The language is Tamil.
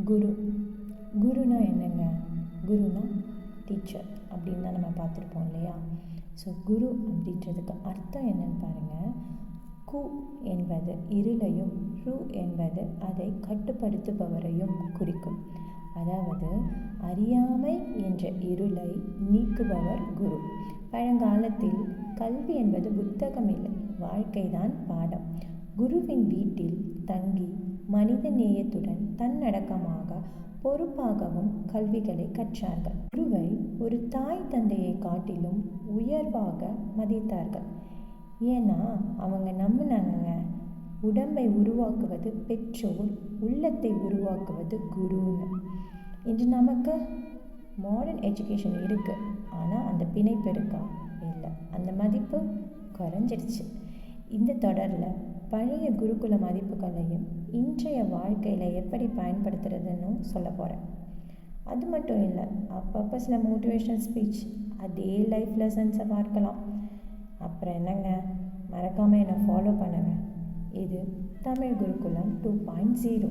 குரு. குருனா என்னங்க? குருனா டீச்சர் அப்படின்னு தான் நம்ம பார்த்துருப்போம் இல்லையா? ஸோ குரு அப்படின்றதுக்கு அர்த்தம் என்னன்னு பாருங்கள். கு என்பது இருளையும், ரு என்பது அதை கட்டுப்படுத்துபவரையும் குறிக்கும். அதாவது அறியாமை என்ற இருளை நீக்குபவர் குரு. பழங்காலத்தில் கல்வி என்பது புத்தகம் இல்லை, வாழ்க்கைதான் பாடம். குருவின் வீட்டில் தங்கி மனித நேயத்துடன் தன்னடக்கமாக பொறுப்பாகவும் கல்விகளை கற்றார்கள். குருவை ஒரு தாய் தந்தையை காட்டிலும் உயர்வாக மதித்தார்கள். ஏன்னா அவங்க நம்பினாங்க, உடம்பை உருவாக்குவது பெற்றோர், உள்ளத்தை உருவாக்குவது குருன்னு. இன்று நமக்கு மாடர்ன் எஜுகேஷன் இருக்குது, ஆனால் அந்த பிணைப்பு இருக்கா? இல்லை, அந்த மதிப்பு குறைஞ்சிடுச்சு. இந்த தொடரில் பழைய குருகுல மதிப்புகளையும் இன்றைய வாழ்க்கையில் எப்படி பயன்படுத்துறதுன்னு சொல்ல போகிறேன். அது மட்டும் இல்லை, அப்பப்போ சில மோட்டிவேஷனல் ஸ்பீச், அதே லைஃப் லெசன்ஸை பார்க்கலாம். அப்புறம் என்னங்க, மறக்காமல் என்னை ஃபாலோ பண்ணுங்கள். இது தமிழ் குருகுலம் 2.0.